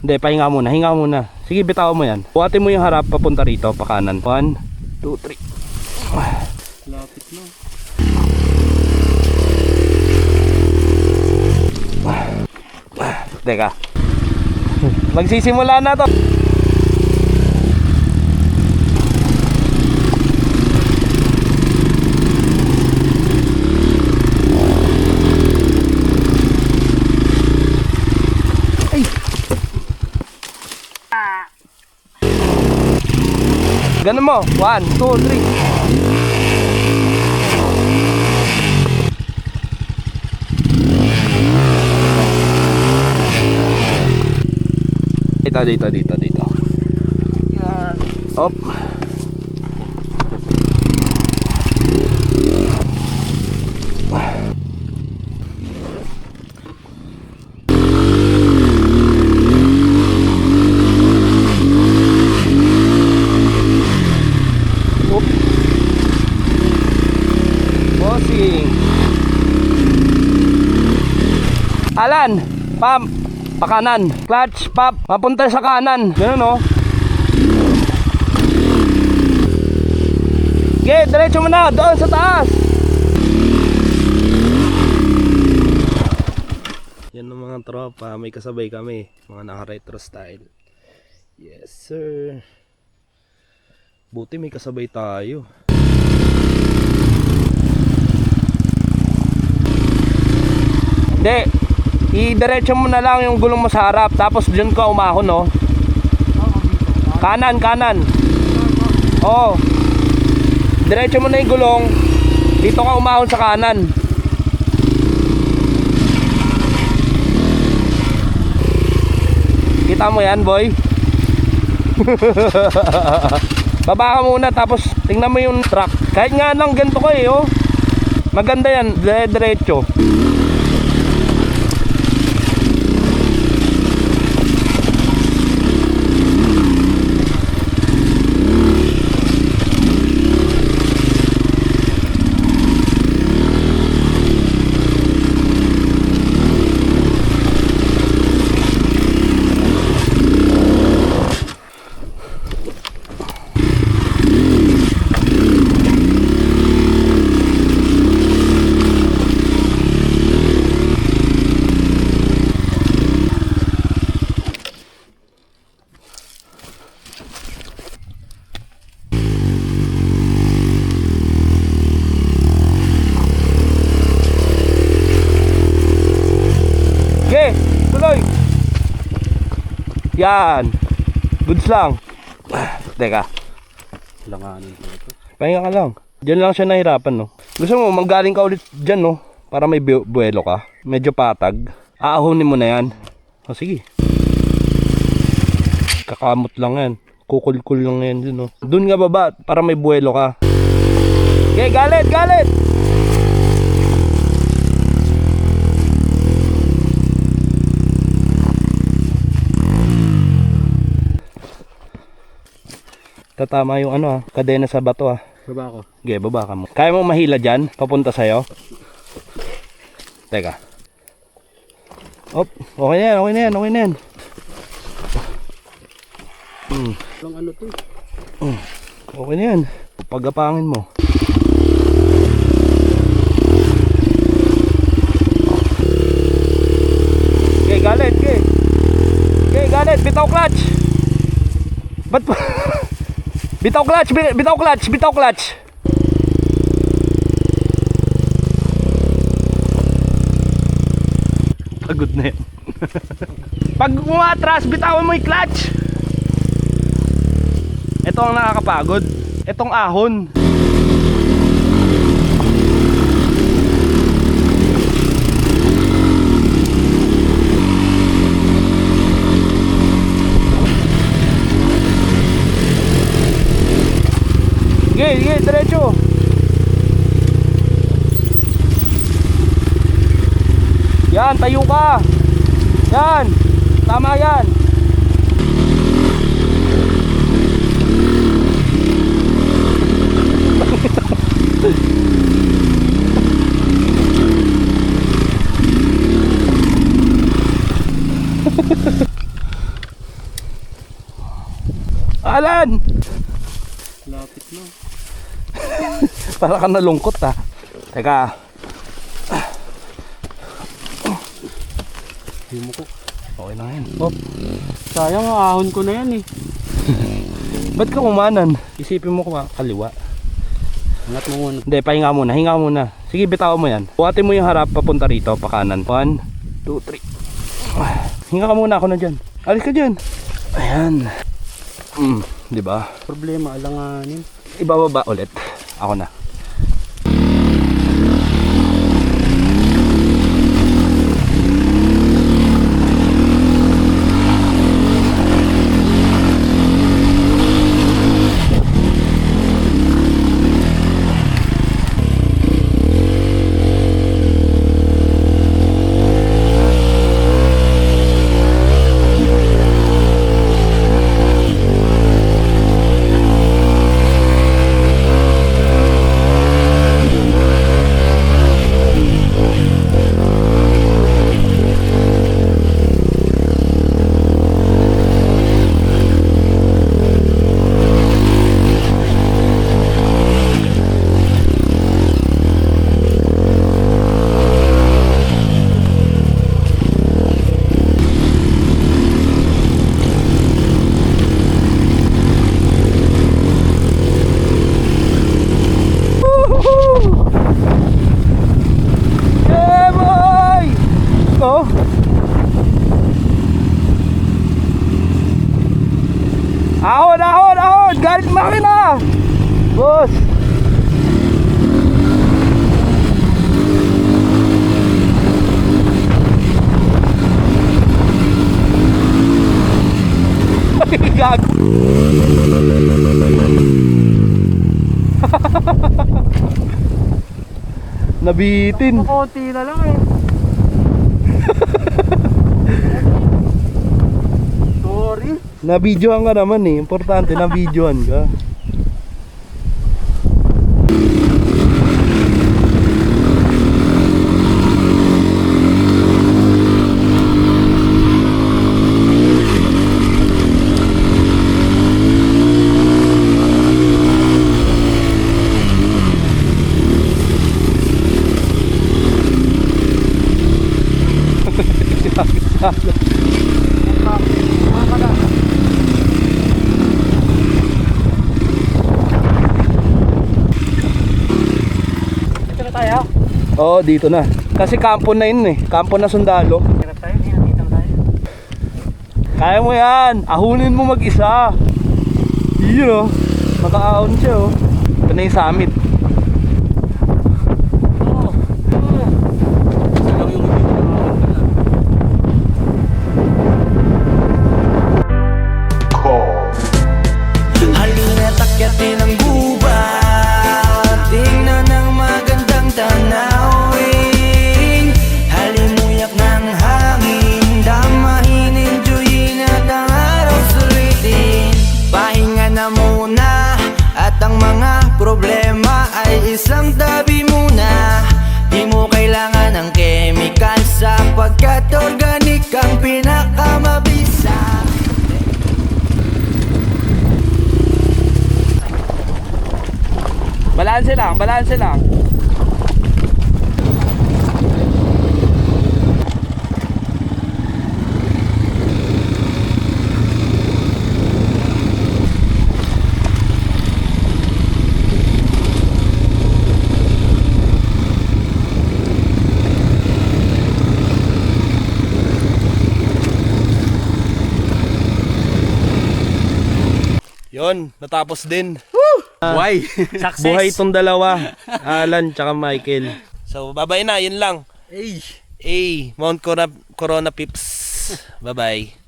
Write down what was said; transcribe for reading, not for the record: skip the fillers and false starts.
Hindi, pahinga muna, hinga muna. Sige, bitawan mo yan. Buhatin mo yung harap papunta rito, pa kanan. 1, 2, 3. Lapit na. Teka. Magsisimula na to. Ganun mo. 1, 2, 3. Dito. Yan. Hop. Hop. Bossing. Alan, pump. Pakanan, clutch, pop, mapunta sa kanan. Ganun, oh. Okay, diretso mo na, doon sa taas. Yan ang mga tropa, may kasabay kami. Mga naka-retro style. Yes, sir. Buti may kasabay tayo. Hindi. I-diretso mo na lang yung gulong mo sa harap. Tapos dyan ka umahon, no? Kanan. Oo. Diretso mo na yung gulong. Dito ka umahon sa kanan. Kita mo yan, boy? Baba ka muna. Tapos tingnan mo yung truck. Kahit nga lang ganito ko eh, oh. Maganda yan, diretso. Yan. Goods lang. Teka. Langanin ko ito. Pahinga ka lang. Diyan lang siya nahirapan, no? Gusto mo, manggaling ka ulit dyan, no? Para may buwelo ka. Medyo patag. Aahonin mo na yan. O, sige. Kakamot lang yan. Kukul-kul lang yan dun, no? Dun nga baba, para may buwelo ka. Okay, galit! Tatama yung ano, kadena sa bato, ah. Baba ko. Okay, baba ka mo. Kaya mo mahila dyan? Papunta sa'yo? Teka. Op, okay na yan. Lang ano to? Okay na yan. Pagapangin mo. Okay, galit. Bitaw clutch. Ba't pa? Bitaw clutch. Pagod na yan. Pag umatras, bitawan mo yung clutch. Ito ang nakakapagod. Itong ahon. Sige, diretso. Yan, tayo ka. Yan, tama yan. Alan! Lapit na. Para ka nalungkot ah. Teka. Hindi mo ko. Okay na yan. Oh, Sayang, ahon ko na yan eh. ba't ka umanan? Isipin mo kaliwa. Angat mo muna. Hindi, pahinga muna. Hinga muna. Sige, bitawan mo yan. Buhatin mo yung harap papunta rito, pa kanan. 1, 2, 3. Hinga ka muna, ako na dyan. Alis ka dyan. Ayan. Di ba? Problema, alanganin. Ibababa ulit. Ako na. Yeah, boy! Oh. Ahon, ahon, ahon! Galit makina! Boss! Gago! Nabitin. Konti na lang eh. Sorry. Na-videoan ka naman eh. Importante, na-videoan ka. Ito na tayo. Oo, dito na. Kasi kampo na yun eh. Kampo na sundalo. Hirap tayo, hinatita tayo. Kaya mo yan. Ahunin mo mag-isa. Yun oh. Maka-ahon siya oh. Ito na yung summit. Isa lang yung hindi na Halina't akyatin ang gubat, tingnan ang magandang tanawin. Halimuyak ng hangin, damahin, enjoyin at ang araw sulitin. Pahinga na muna at ang mga problema ay isang tabi muna. Di mo kailangan ng chemical sapagkat organic ang pinakamabisa. Balanse lang, balanse lang. Yon, natapos din. Why? Buhay itong dalawa, Alan tsaka Michael. So, bye-bye na, yun lang. Hey. Mount Corona Pips. Bye-bye.